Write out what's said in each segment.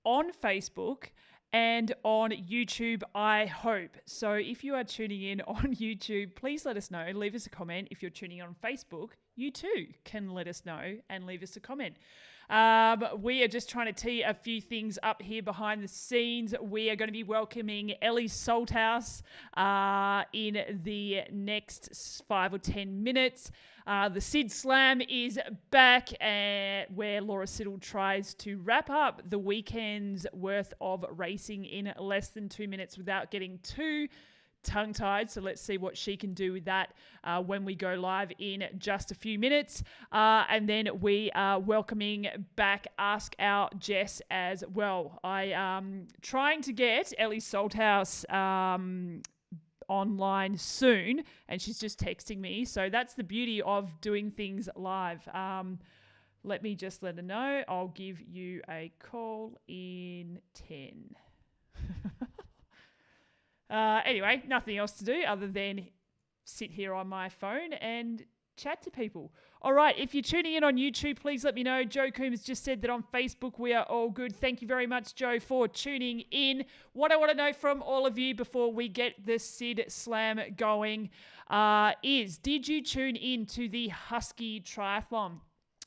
on Facebook and on YouTube, I hope. So if you are tuning in on YouTube, please let us know. Leave us a comment. If you're tuning in on Facebook, you too can let us know and leave us a comment. We are just trying to tee a few things up here behind the scenes. We are going to be welcoming Ellie Salthouse in the next 5 or 10 minutes. The Sid Slam is back, where Laura Siddle tries to wrap up the weekend's worth of racing in less than 2 minutes without getting too tongue-tied. So let's see what she can do with that when we go live in just a few minutes. And then we are welcoming back Ask Our Jess as well. I am trying to get Ellie Salthouse online soon, and she's just texting me. So that's the beauty of doing things live. Let me just let her know. I'll give you a call in 10. Anyway, nothing else to do other than sit here on my phone and chat to people. All right, if you're tuning in on YouTube, please let me know. Joe Coombs just said that on Facebook we are all good. Thank you very much, Joe, for tuning in. What I want to know from all of you before we get the Sid Slam going is, did you tune in to the Husky Triathlon?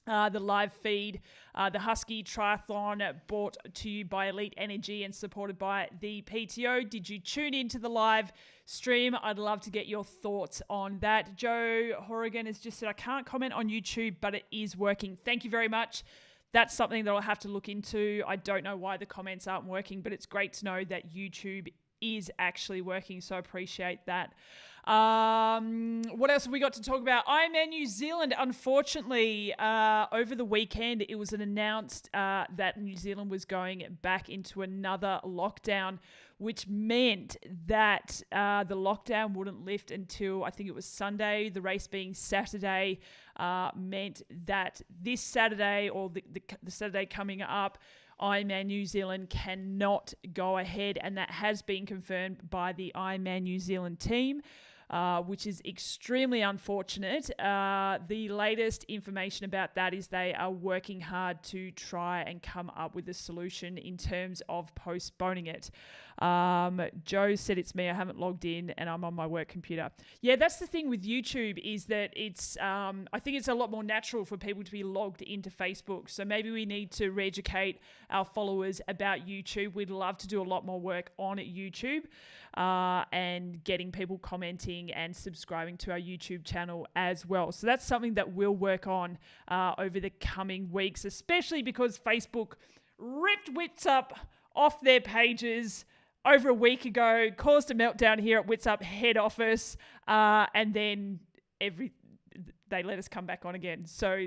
The live feed, the Husky Triathlon, brought to you by Elite Energy and supported by the PTO. Did you tune into the live stream? I'd love to get your thoughts on that. Joe Horrigan has just said, I can't comment on YouTube, but it is working. Thank you very much. That's something that I'll have to look into. I don't know why the comments aren't working, but it's great to know that YouTube is actually working, so I appreciate that. What else have we got to talk about? IMNZ New Zealand, unfortunately, over the weekend, it was announced that New Zealand was going back into another lockdown, which meant that the lockdown wouldn't lift until, I think it was Sunday. The race being Saturday meant that this Saturday, or the Saturday coming up, Ironman New Zealand cannot go ahead, and that has been confirmed by the Ironman New Zealand team, which is extremely unfortunate. The latest information about that is they are working hard to try and come up with a solution in terms of postponing it. Joe said, it's me, I haven't logged in and I'm on my work computer. Yeah, that's the thing with YouTube, is that it's, I think it's a lot more natural for people to be logged into Facebook. So maybe we need to re-educate our followers about YouTube. We'd love to do a lot more work on YouTube and getting people commenting and subscribing to our YouTube channel as well. So that's something that we'll work on over the coming weeks, especially because Facebook ripped Witsup off their pages over a week ago, caused a meltdown here at Witsup head office, and then they let us come back on again. So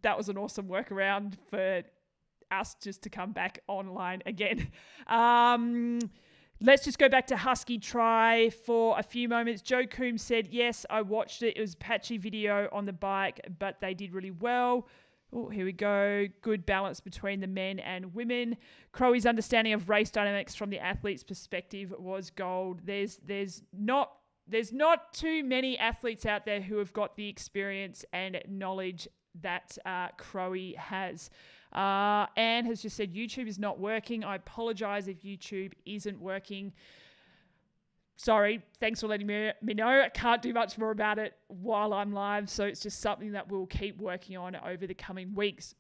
that was an awesome workaround for us just to come back online again. Let's just go back to Husky Tri for a few moments. Joe Coombs said, yes, I watched it. It was a patchy video on the bike, but they did really well. Oh, here we go. Good balance between the men and women. Crowy's understanding of race dynamics from the athlete's perspective was gold. There's not too many athletes out there who have got the experience and knowledge that Crowy has. Anne has just said, YouTube is not working. I apologize if YouTube isn't working. Sorry, thanks for letting me know. I can't do much more about it while I'm live, so it's just something that we'll keep working on over the coming weeks.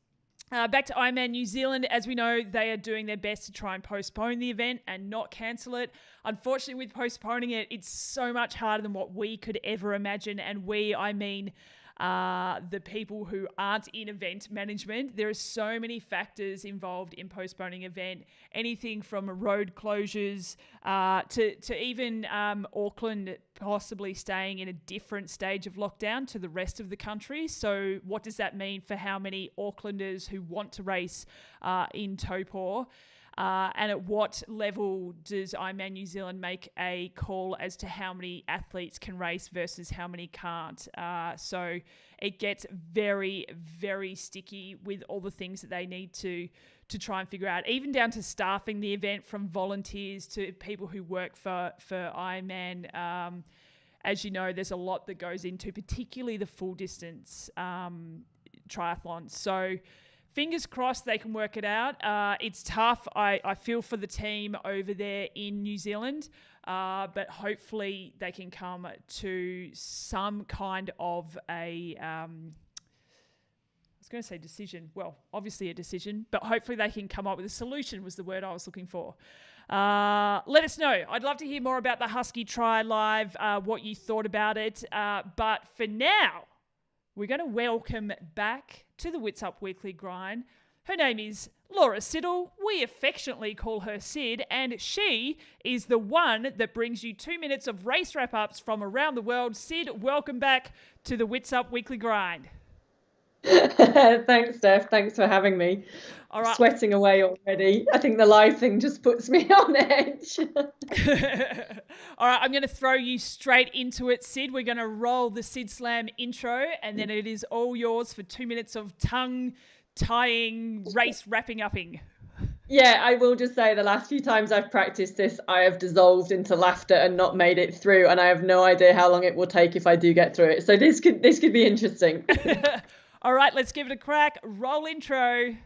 Back to Ironman New Zealand. As we know, they are doing their best to try and postpone the event and not cancel it. Unfortunately, with postponing it, it's so much harder than what we could ever imagine. And I mean the people who aren't in event management. There are so many factors involved in postponing an event, anything from road closures to even Auckland possibly staying in a different stage of lockdown to the rest of the country. So what does that mean for how many Aucklanders who want to race in Taupo? And at what level does Ironman New Zealand make a call as to how many athletes can race versus how many can't? So it gets very, very sticky with all the things that they need to try and figure out, even down to staffing the event, from volunteers to people who work for Ironman. As you know, there's a lot that goes into particularly the full distance triathlons. So fingers crossed they can work it out. It's tough. I feel for the team over there in New Zealand, but hopefully they can come to some kind of a... I was going to say decision. Well, obviously a decision, but hopefully they can come up with a solution was the word I was looking for. Let us know. I'd love to hear more about the Husky Tri Live, what you thought about it. But for now, we're going to welcome back to the Witsup Weekly Grind. Her name is Laura Siddle. We affectionately call her Sid, and she is the one that brings you 2 minutes of race wrap-ups from around the world. Sid, welcome back to the Witsup Weekly Grind. Thanks, Steph. Thanks for having me. All right. Sweating away already. I think the live thing just puts me on edge. All right, I'm going to throw you straight into it, Sid. We're going to roll the Sid Slam intro, and then it is all yours for 2 minutes of tongue-tying, race wrapping-upping. Yeah, I will just say the last few times I've practiced this, I have dissolved into laughter and not made it through, and I have no idea how long it will take if I do get through it. So this could be interesting. All right, let's give it a crack. Roll intro.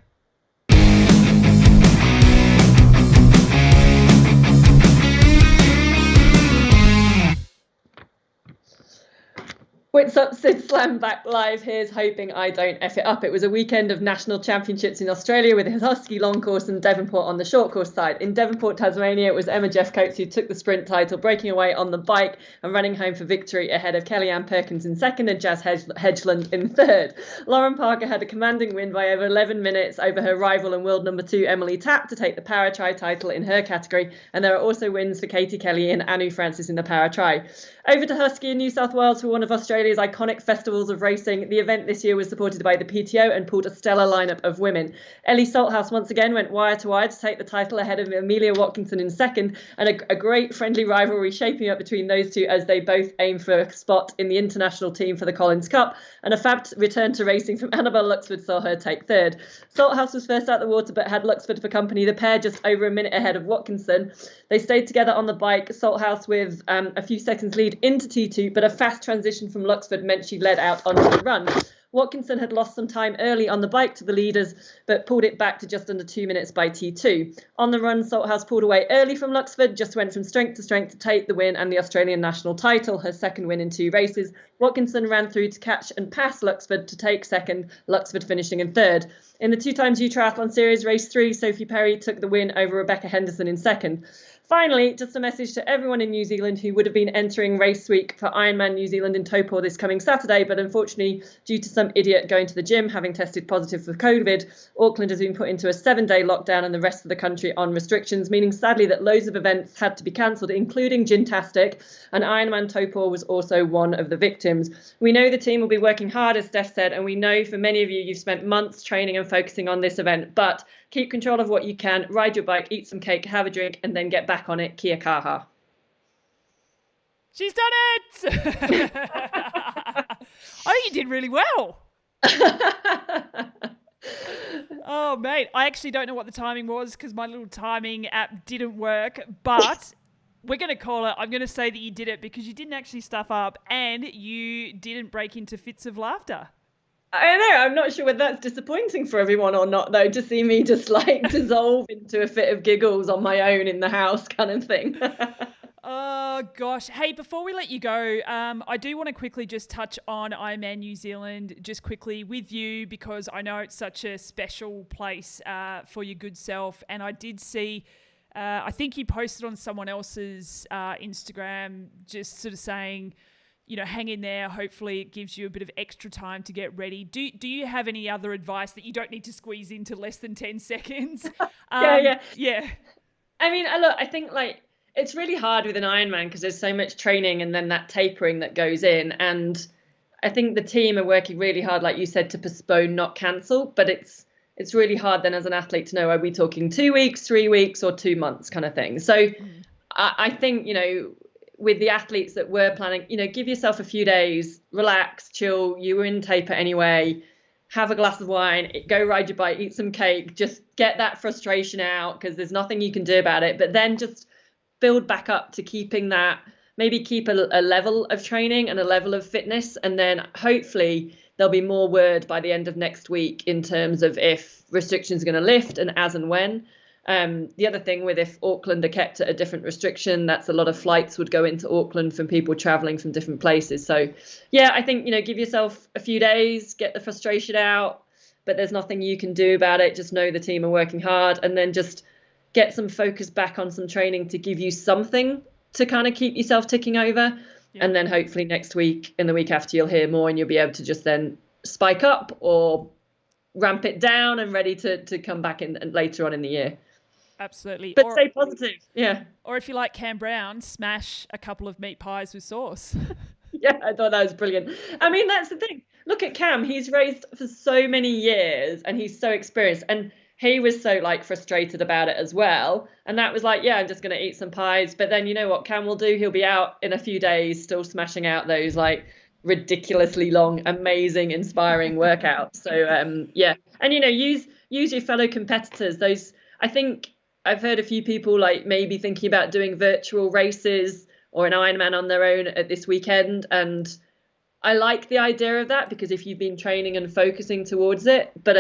Witsup, Sid Slam back live. Here's hoping I don't F it up. It was a weekend of national championships in Australia with his Husky long course and Devonport on the short course side. In Devonport, Tasmania, it was Emma Jeffcoates who took the sprint title, breaking away on the bike and running home for victory ahead of Kellyanne Perkins in second and Jazz Hedgeland in third. Lauren Parker had a commanding win by over 11 minutes over her rival and world number 2 Emily Tapp to take the Para Tri title in her category, and there are also wins for Katie Kelly and Anu Francis in the Para Tri. Over to Husky in New South Wales for one of Australia's iconic festivals of racing. The event this year was supported by the PTO and pulled a stellar lineup of women. Ellie Salthouse once again went wire to wire to take the title ahead of Amelia Watkinson in second, and a great friendly rivalry shaping up between those two as they both aim for a spot in the international team for the Collins Cup, and a fab return to racing from Annabelle Luxford saw her take third. Salthouse was first out the water but had Luxford for company, the pair just over a minute ahead of Watkinson. They stayed together on the bike, Salthouse with a few seconds lead into T2, but a fast transition from Luxford meant she led out onto the run. Watkinson had lost some time early on the bike to the leaders, but pulled it back to just under 2 minutes by T2. On the run, Salthouse pulled away early from Luxford, just went from strength to strength to take the win and the Australian national title, her second win in 2 races. Watkinson ran through to catch and pass Luxford to take second, Luxford finishing in third. In the 2xU Triathlon Series Race 3, Sophie Perry took the win over Rebecca Henderson in second. Finally, just a message to everyone in New Zealand who would have been entering race week for Ironman New Zealand in Taupo this coming Saturday, but unfortunately, due to some idiot going to the gym having tested positive for COVID, Auckland has been put into a 7-day lockdown and the rest of the country on restrictions, meaning sadly that loads of events had to be cancelled, including Gymtastic, and Ironman Taupo was also one of the victims. We know the team will be working hard, as Steph said, and we know for many of you, you've spent months training and focusing on this event, but keep control of what you can, ride your bike, eat some cake, have a drink, and then get back on it. Kia kaha. She's done it! I think you did really well. Oh, mate. I actually don't know what the timing was because my little timing app didn't work, but we're going to call it. I'm going to say that you did it because you didn't actually stuff up and you didn't break into fits of laughter. I know, I'm not sure whether that's disappointing for everyone or not, though, to see me just like dissolve into a fit of giggles on my own in the house kind of thing. Oh, gosh. Hey, before we let you go, I do want to quickly just touch on Ironman New Zealand just quickly with you because I know it's such a special place for your good self. And I did see, I think you posted on someone else's Instagram just sort of saying, you know, hang in there. Hopefully it gives you a bit of extra time to get ready. Do you have any other advice that you don't need to squeeze into less than 10 seconds? Yeah. I mean, look, I think like it's really hard with an Ironman because there's so much training and then that tapering that goes in. And I think the team are working really hard, like you said, to postpone, not cancel. But it's really hard then as an athlete to know, are we talking 2 weeks, 3 weeks or 2 months kind of thing. So I think, you know, with the athletes that were planning, you know, give yourself a few days, relax, chill. You were in taper anyway. Have a glass of wine, go ride your bike, eat some cake, just get that frustration out because there's nothing you can do about it. But then just build back up to keeping that, maybe keep a level of training and a level of fitness. And then hopefully there'll be more word by the end of next week in terms of if restrictions are going to lift and as and when. The other thing with if Auckland are kept at a different restriction, that's a lot of flights would go into Auckland from people traveling from different places. So yeah, I think, give yourself a few days, get the frustration out, but there's nothing you can do about it. Just know the team are working hard, and then just get some focus back on some training to give you something to kind of keep yourself ticking over. Yeah. And then hopefully next week and the week after you'll hear more, and you'll be able to just then spike up or ramp it down and ready to come back in later on in the year. Absolutely. But stay positive. Yeah. Or if you like Cam Brown, smash a couple of meat pies with sauce. Yeah, I thought that was brilliant. I mean, that's the thing. Look at Cam. He's raced for so many years and he's so experienced. And he was so frustrated about it as well. And that was yeah, I'm just going to eat some pies. But then you know what Cam will do? He'll be out in a few days still smashing out those ridiculously long, amazing, inspiring workouts. So yeah. And use your fellow competitors. Those, I think I've heard a few people maybe thinking about doing virtual races or an Ironman on their own at this weekend. And I like the idea of that because if you've been training and focusing towards it, but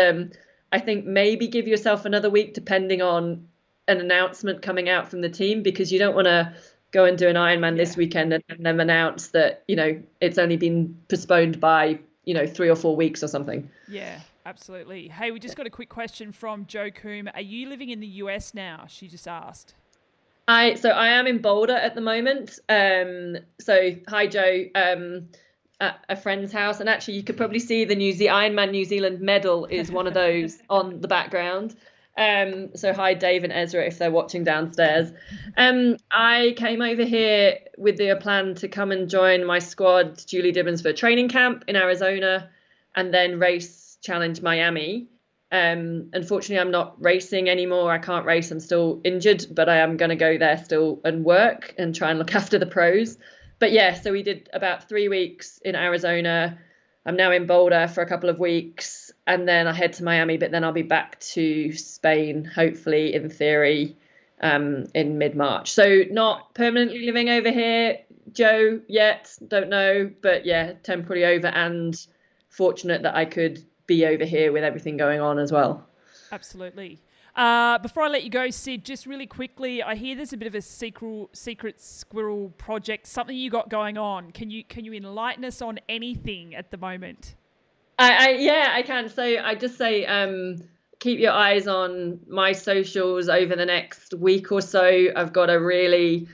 I think maybe give yourself another week depending on an announcement coming out from the team, because you don't want to go and do an Ironman this weekend and then announce that, it's only been postponed by, 3 or 4 weeks or something. Yeah, absolutely. Hey, we just got a quick question from Jo Coombe. Are you living in the US now? She just asked. I am in Boulder at the moment. So hi, Joe. At a friend's house, and actually you could probably see the Ironman New Zealand medal is one of those on the background. So hi Dave and Ezra if they're watching downstairs. I came over here with the plan to come and join my squad, Julie Dibbons, for a training camp in Arizona and then race Challenge Miami. Unfortunately I'm not racing anymore. I can't race, I'm still injured, but I am going to go there still and work and try and look after the pros. But yeah, so we did about 3 weeks in Arizona. I'm now in Boulder for a couple of weeks and then I head to Miami, but then I'll be back to Spain, hopefully in theory, in mid-March. So not permanently living over here, Joe, yet, don't know, but yeah, temporarily over, and fortunate that I could be over here with everything going on as well. Absolutely. Before I let you go, Sid, just really quickly, I hear there's a bit of a secret squirrel project, something you got going on. Can you enlighten us on anything at the moment? I can. So I just say keep your eyes on my socials over the next week or so. I've got a really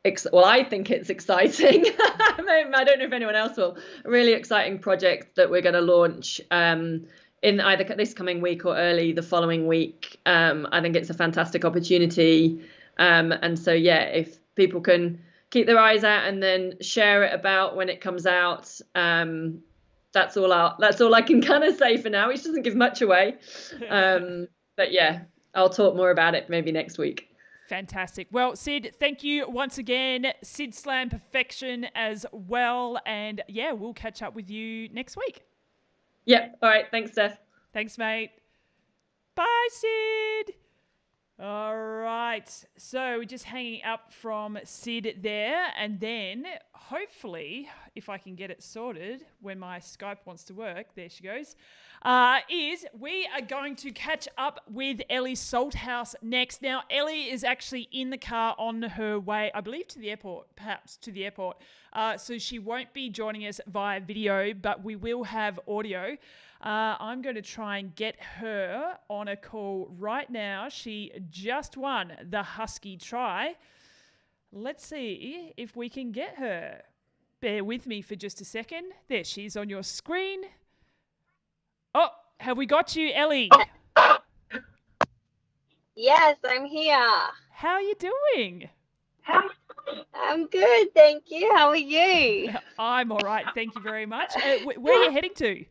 I think it's exciting. I don't know if anyone else will. A really exciting project that we're going to launch in either this coming week or early the following week. I think it's a fantastic opportunity. And so, yeah, if people can keep their eyes out and then share it about when it comes out, that's all I can kind of say for now, which doesn't give much away. But yeah, I'll talk more about it maybe next week. Fantastic. Well, Sid, thank you once again. Sid Slam Perfection as well. And yeah, we'll catch up with you next week. Yep. All right. Thanks, Steph. Thanks, mate. Bye, Sid. All right. So we're just hanging up from Sid there. And then hopefully, if I can get it sorted when my Skype wants to work, there she goes, is we are going to catch up with Ellie Salthouse next. Now, Ellie is actually in the car on her way, I believe, to the airport, perhaps to the airport. So she won't be joining us via video, but we will have audio. I'm going to try and get her on a call right now. She just won the Husky Tri. Let's see if we can get her. Bear with me for just a second. There she is on your screen. Oh, have we got you, Ellie? Yes, I'm here. How are you doing? I'm good, thank you. How are you? I'm all right, thank you very much. Where are you heading to?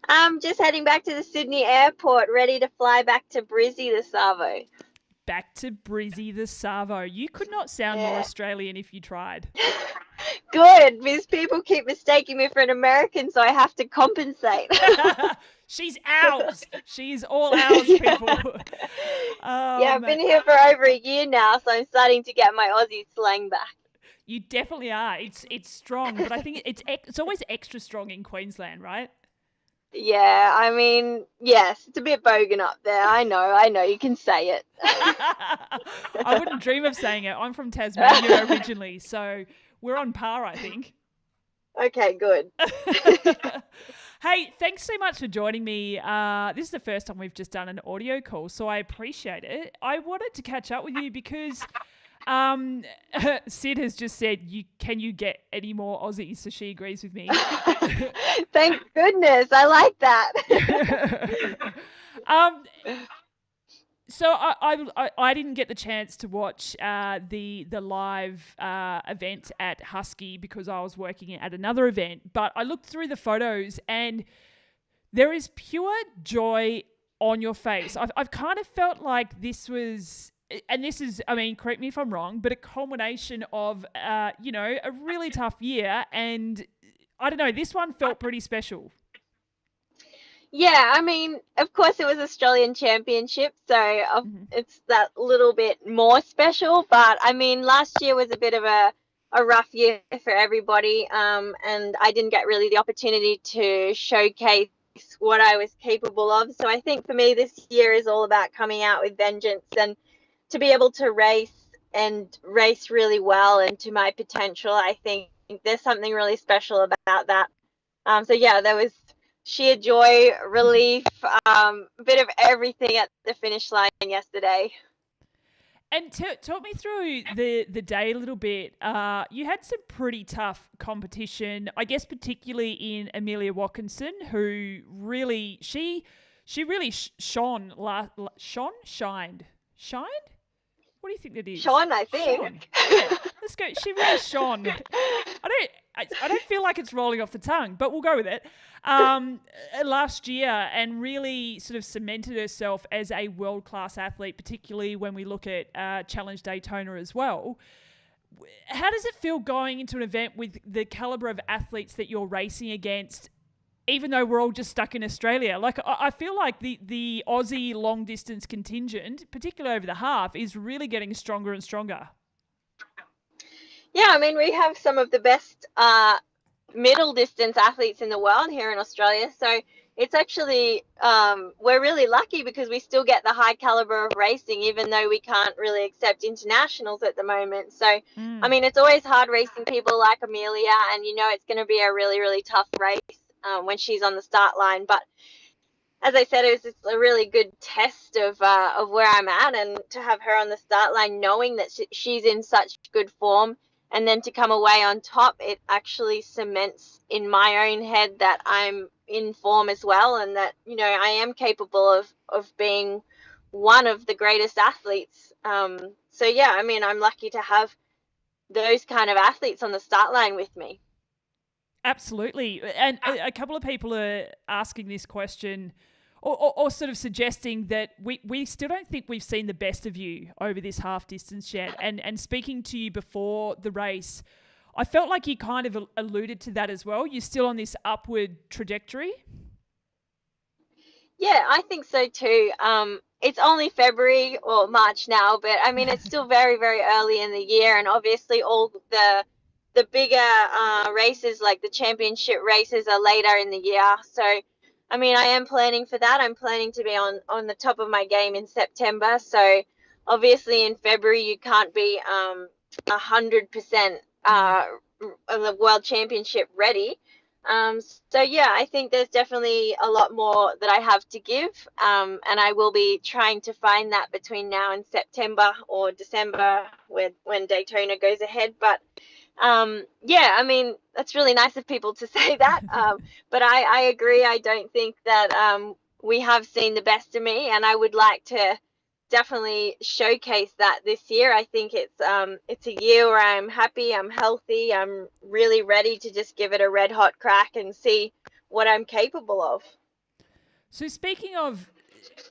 I'm just heading back to the Sydney airport, ready to fly back to Brizzy the Savo. Back to Brizzy the Savo. You could not sound more Australian if you tried. Good, because people keep mistaking me for an American, so I have to compensate. She's ours. She's all ours, people. Yeah, I've been here for over a year now, so I'm starting to get my Aussie slang back. You definitely are. It's strong, but I think it's always extra strong in Queensland, right? Yeah, I mean, yes, it's a bit bogan up there. I know, you can say it. I wouldn't dream of saying it. I'm from Tasmania originally, so we're on par, I think. Okay, good. Hey, thanks so much for joining me. This is the first time we've just done an audio call, so I appreciate it. I wanted to catch up with you because Sid has just said, can you get any more Aussies? So she agrees with me. Thank goodness. I like that. So I didn't get the chance to watch the live event at Husky because I was working at another event. But I looked through the photos and there is pure joy on your face. I've kind of felt like this was, and this is, I mean, correct me if I'm wrong, but a culmination of a really tough year, and I don't know, this one felt pretty special. Yeah, I mean, of course it was Australian Championship, so it's that little bit more special. But I mean, last year was a bit of a rough year for everybody, and I didn't get really the opportunity to showcase what I was capable of. So I think for me, this year is all about coming out with vengeance and to be able to race really well and to my potential. I think there's something really special about that. So yeah, there was sheer joy, relief, a bit of everything at the finish line yesterday. And talk me through the day a little bit. You had some pretty tough competition, I guess, particularly in Amelia Watkinson, who really she really shined. Shined? What do you think that is? Sean, I think. Shone. Yeah, let's go. She really shone. I don't feel like it's rolling off the tongue, but we'll go with it. Last year, and really sort of cemented herself as a world-class athlete, particularly when we look at Challenge Daytona as well. How does it feel going into an event with the caliber of athletes that you're racing against, even though we're all just stuck in Australia? Like, I feel like the Aussie long-distance contingent, particularly over the half, is really getting stronger and stronger. Yeah, I mean, we have some of the best middle distance athletes in the world here in Australia. So it's actually, we're really lucky because we still get the high caliber of racing, even though we can't really accept internationals at the moment. So, I mean, it's always hard racing people like Amelia, and it's going to be a really, really tough race when she's on the start line. But as I said, it was just a really good test of where I'm at, and to have her on the start line, knowing that she's in such good form, and then to come away on top, it actually cements in my own head that I'm in form as well, and that I am capable of being one of the greatest athletes. So yeah, I mean, I'm lucky to have those kind of athletes on the start line with me. Absolutely. And a couple of people are asking this question or sort of suggesting that we still don't think we've seen the best of you over this half distance yet. And speaking to you before the race, I felt like you kind of alluded to that as well. You're still on this upward trajectory. Yeah, I think so too. It's only February or March now, but I mean, it's still very, very early in the year, and obviously all the bigger races, like the championship races, are later in the year. So, I mean, I am planning for that. I'm planning to be on the top of my game in September. So, obviously in February you can't be 100% the World Championship ready. So yeah, I think there's definitely a lot more that I have to give, and I will be trying to find that between now and September or December when Daytona goes ahead. But yeah, I mean, that's really nice of people to say that, but I agree. I don't think that we have seen the best of me, and I would like to definitely showcase that this year. I think it's a year where I'm happy, I'm healthy, I'm really ready to just give it a red hot crack and see what I'm capable of. So speaking of,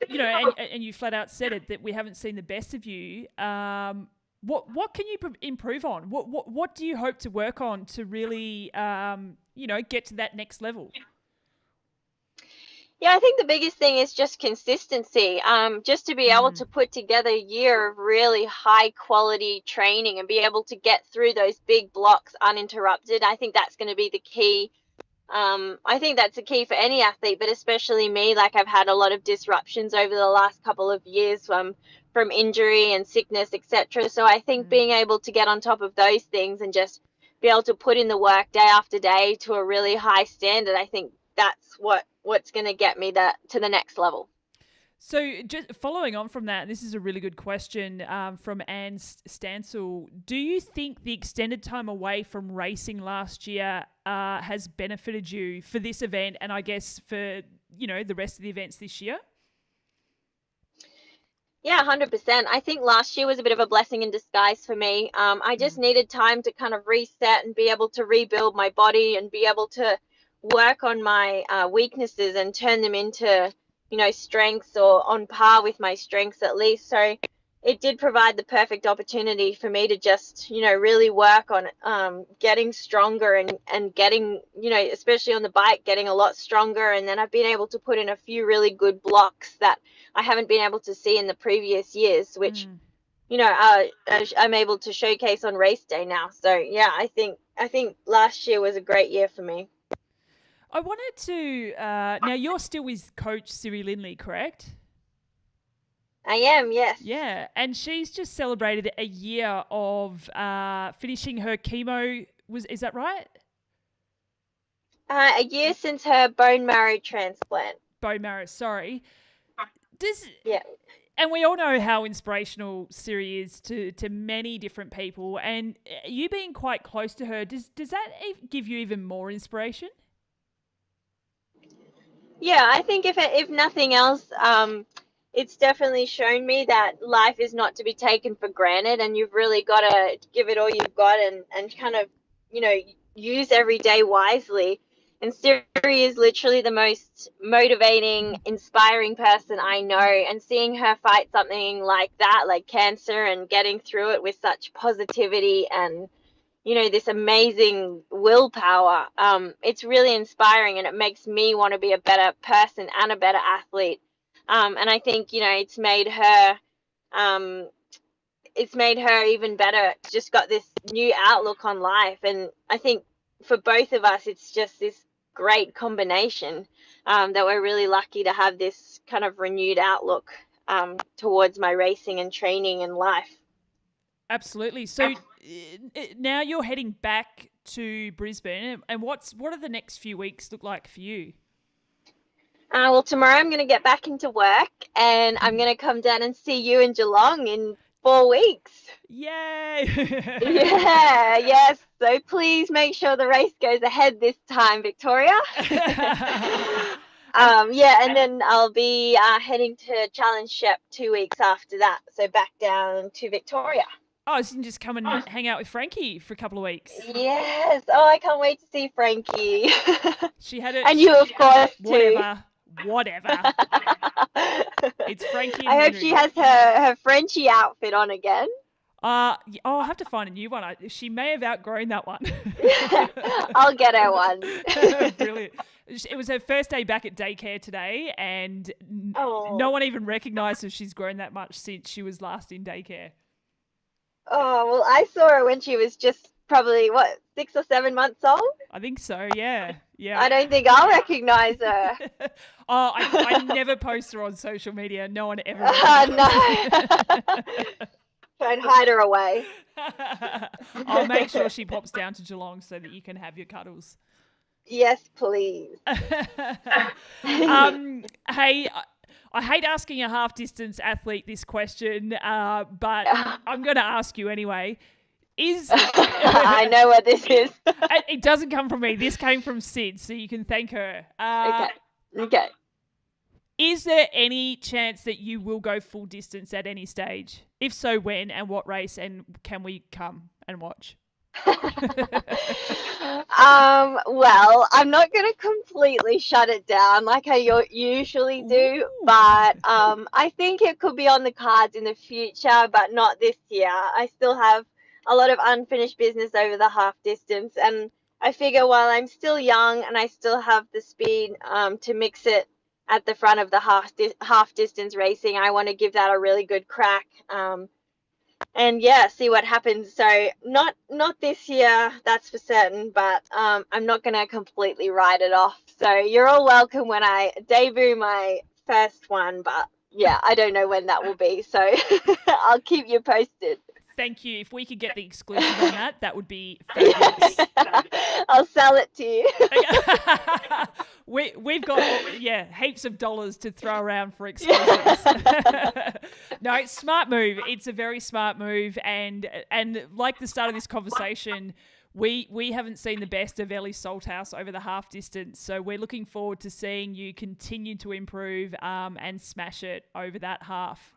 and you flat out said it, that we haven't seen the best of you. What can you improve on? What do you hope to work on to really get to that next level? Yeah, I think the biggest thing is just consistency. Just to be able to put together a year of really high quality training and be able to get through those big blocks uninterrupted. I think that's going to be the key. I think that's the key for any athlete, but especially me. Like, I've had a lot of disruptions over the last couple of years from injury and sickness, etc. So I think being able to get on top of those things and just be able to put in the work day after day to a really high standard, I think that's what's going to get me to the next level. So just following on from that, this is a really good question from Anne Stansel. Do you think the extended time away from racing last year has benefited you for this event and I guess for, the rest of the events this year? Yeah, 100%. I think last year was a bit of a blessing in disguise for me. I just needed time to kind of reset and be able to rebuild my body and be able to work on my weaknesses and turn them into, strengths or on par with my strengths at least. So it did provide the perfect opportunity for me to just, really work on getting stronger and getting, especially on the bike, getting a lot stronger. And then I've been able to put in a few really good blocks that I haven't been able to see in the previous years, which, I'm able to showcase on race day now. So, yeah, I think last year was a great year for me. I wanted to, now you're still with Coach Siri Lindley, correct? I am, yes. Yeah, and she's just celebrated a year of finishing her chemo. Is that right? A year since her bone marrow transplant. Bone marrow, sorry. Yeah. And we all know how inspirational Siri is to many different people, and you being quite close to her, does that give you even more inspiration? Yeah, I think if nothing else, it's definitely shown me that life is not to be taken for granted, and you've really got to give it all you've got and kind of, use every day wisely. And Siri is literally the most motivating, inspiring person I know. And seeing her fight something like that, like cancer, and getting through it with such positivity and, this amazing willpower, it's really inspiring, and it makes me want to be a better person and a better athlete. And I think, it's made her even better. Just got this new outlook on life. And I think for both of us, it's just this great combination that we're really lucky to have this kind of renewed outlook towards my racing and training and life. Absolutely. So now you're heading back to Brisbane, and what are the next few weeks look like for you? Well, tomorrow I'm going to get back into work, and I'm going to come down and see you in Geelong in 4 weeks. Yay! Yeah, yes. So please make sure the race goes ahead this time, Victoria. And then I'll be heading to Challenge Shep 2 weeks after that. So back down to Victoria. Oh, so you can just come and hang out with Frankie for a couple of weeks. Yes. Oh, I can't wait to see Frankie. She had it. And you, of course, whatever. too. Whatever. It's Frankie and I hope Henry. she has her Frenchie outfit on again. I'll have to find a new one. She may have outgrown that one. I'll get her one. Brilliant. It was her first day back at daycare today, and no one even recognised her. She's grown that much since she was last in daycare. Oh, well, I saw her when she was just probably, 6 or 7 months old? I think so, yeah. I don't think I'll recognise her. I never post her on social media. No one ever. No. Try and hide her away. I'll make sure she pops down to Geelong so that you can have your cuddles. Yes, please. Hey, I hate asking a half-distance athlete this question, but I'm going to ask you anyway. I know what this is. It doesn't come from me. This came from Sid, so you can thank her. Okay. Is there any chance that you will go full distance at any stage? If so, when and what race, and can we come and watch? Well, I'm not going to completely shut it down like I usually do, but I think it could be on the cards in the future, but not this year. I still have a lot of unfinished business over the half distance, and I figure while I'm still young and I still have the speed to mix it at the front of the half distance racing. I want to give that a really good crack. And yeah, see what happens. So not this year, that's for certain, but I'm not going to completely write it off. So you're all welcome when I debut my first one, but yeah, I don't know when that will be. So I'll keep you posted. Thank you. If we could get the exclusive on that, that would be fabulous. I'll sell it to you. We've got heaps of dollars to throw around for exclusives. No, it's smart move. It's a very smart move, and like the start of this conversation, we haven't seen the best of Ellie Salthouse over the half distance, so we're looking forward to seeing you continue to improve and smash it over that half.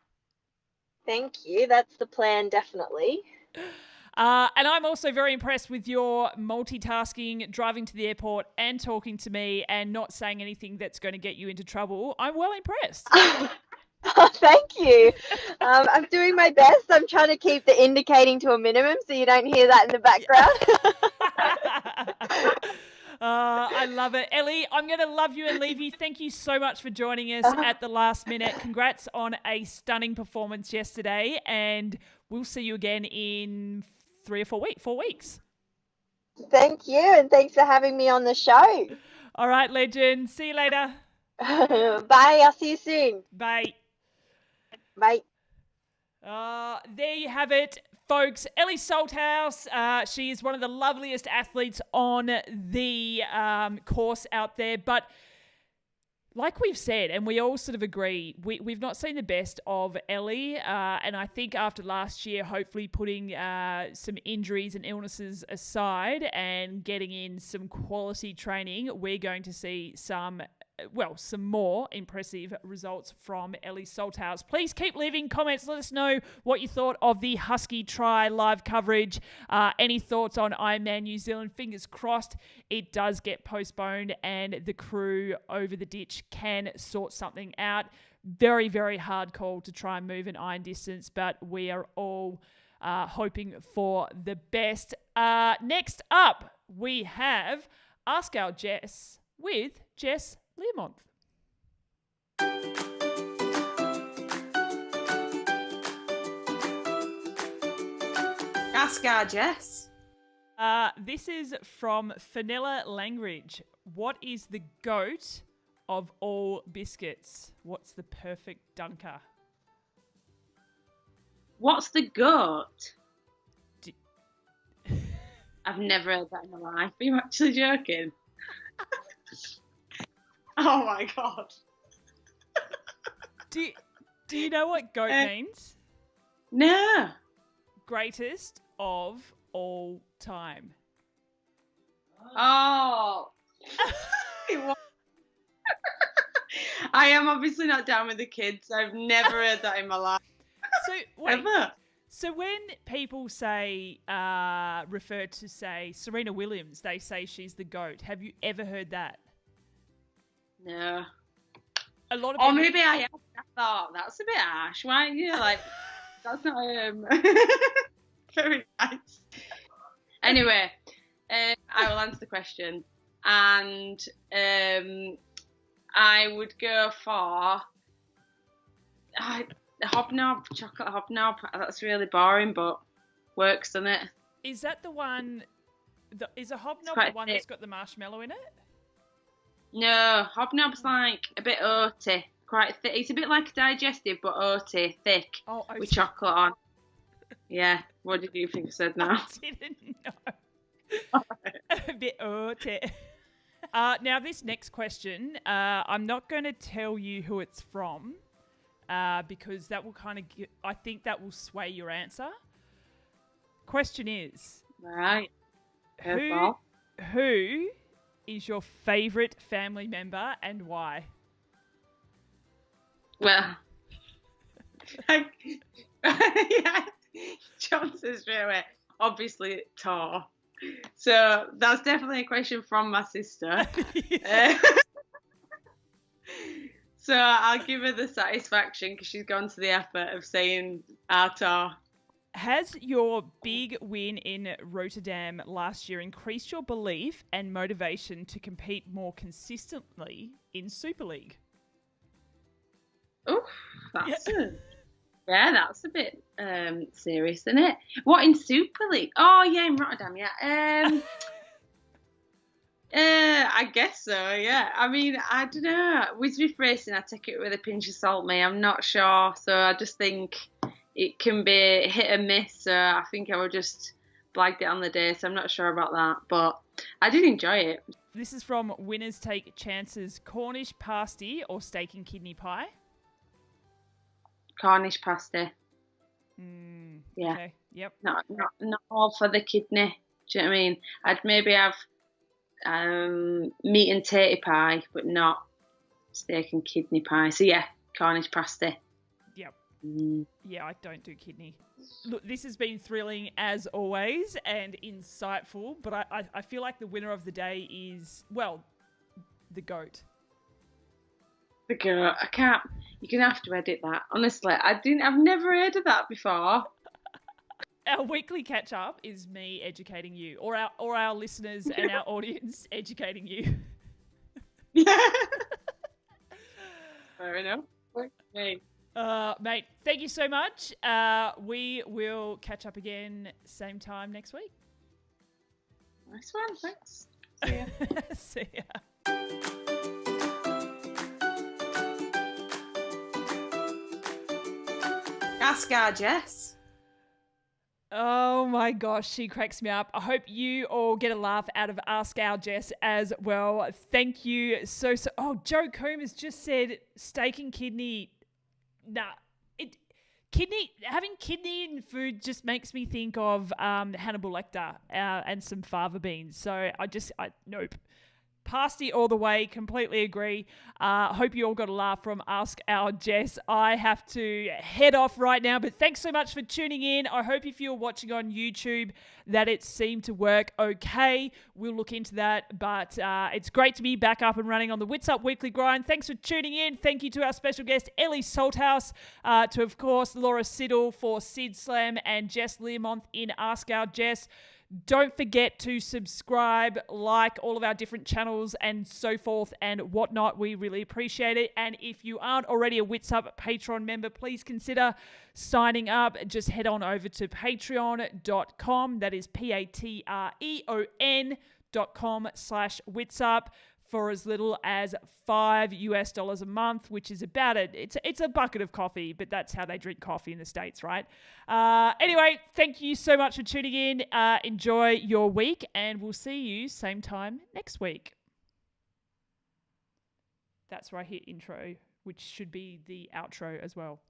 Thank you. That's the plan, definitely. And I'm also very impressed with your multitasking, driving to the airport and talking to me and not saying anything that's going to get you into trouble. I'm well impressed. Oh, thank you. I'm doing my best. I'm trying to keep the indicating to a minimum so you don't hear that in the background. I love it. Ellie, I'm going to love you and leave you. Thank you so much for joining us at the last minute. Congrats on a stunning performance yesterday, and we'll see you again in 4 weeks. Thank you, and thanks for having me on the show. All right, legend. See you later. Bye. I'll see you soon. Bye. Bye. There you have it, folks. Ellie Salthouse, she is one of the loveliest athletes on the course out there. But like we've said, and we all sort of agree, we've not seen the best of Ellie. And I think after last year, hopefully putting some injuries and illnesses aside and getting in some quality training, we're going to see some more impressive results from Ellie Salthouse. Please keep leaving comments. Let us know what you thought of the Husky Tri live coverage. Any thoughts on Ironman New Zealand? Fingers crossed it does get postponed and the crew over the ditch can sort something out. Very, very hard call to try and move an iron distance, but we are all hoping for the best. Next up, we have Ask Our Jess with Jess Learmonth. Ask Our Jess. This is from Fenella Langridge. What is the goat of all biscuits? What's the perfect dunker? What's the goat? I've never heard that in my life. Are you actually joking? Oh my god. Do you know what goat means? No. Greatest of all time. Oh. I am obviously not down with the kids. I've never heard that in my life. So wait. Ever. So when people refer to Serena Williams, they say she's the GOAT. Have you ever heard that? No. A lot of or maybe I have. I thought that's a bit harsh. Why? Yeah, like that's not very nice. Anyway, I will answer the question, and I would go for the hobnob, chocolate hobnob. That's really boring, but works, doesn't it? Is that the one? Is a hobnob the one that's got the marshmallow in it? No, hobnob's like a bit oaty, quite thick. It's a bit like a digestive, but oaty, thick, with chocolate on. Yeah, what did you think I said now? I didn't know. A bit oaty. Now, this next question, I'm not going to tell you who it's from, because that will I think that will sway your answer. Question is, right, who is your favourite family member and why? Well, yeah, John says straight away, obviously Tor. So that's definitely a question from my sister. So I'll give her the satisfaction because she's gone to the effort of saying Tor. Has your big win in Rotterdam last year increased your belief and motivation to compete more consistently in Super League? Oh, that's a bit serious, isn't it? What, in Super League? Oh yeah, in Rotterdam, yeah. I guess so, yeah. I mean, I don't know. With Swift racing, I take it with a pinch of salt, me. I'm not sure, so I just think it can be hit and miss. So I think I would just blagged it on the day. So I'm not sure about that, but I did enjoy it. This is from Winners Take Chances: Cornish pasty or steak and kidney pie? Cornish pasty. Yeah. Okay. Yep. Not all for the kidney. Do you know what I mean? I'd maybe have meat and tatty pie, but not steak and kidney pie. So yeah, Cornish pasty. Yep. Yeah, I don't do kidney. Look, this has been thrilling as always and insightful, but I feel like the winner of the day is, well, the goat. The goat. I can't. You're gonna have to edit that. Honestly, I've never heard of that before. Our weekly catch up is me educating you, or our listeners and our audience educating you. Fair enough. Okay. Mate, thank you so much. We will catch up again same time next week. Nice one. Thanks. See ya. See ya. Ask Our Jess. Oh my gosh, she cracks me up. I hope you all get a laugh out of Ask Our Jess as well. Thank you so. Oh, Joe Coombs just said steak and kidney. Nah, having kidney in food just makes me think of Hannibal Lecter and some fava beans. So nope. Pasty all the way, completely agree. Hope you all got a laugh from Ask Our Jess. I have to head off right now, but thanks so much for tuning in. I hope if you're watching on YouTube that it seemed to work okay. We'll look into that, but it's great to be back up and running on the Witsup Weekly Grind. Thanks for tuning in. Thank you to our special guest, Ellie Salthouse, to, of course, Laura Siddle for Sid Slam and Jess Learmonth in Ask Our Jess. Don't forget to subscribe, like all of our different channels and so forth and whatnot. We really appreciate it. And if you aren't already a Witsup Patreon member, please consider signing up. Just head on over to patreon.com. That is patreon.com/Witsup for as little as $5 a month, which is about it's a bucket of coffee, but that's how they drink coffee in the States, right? Anyway, thank you so much for tuning in. Enjoy your week, and we'll see you same time next week. That's where I hit intro, which should be the outro as well.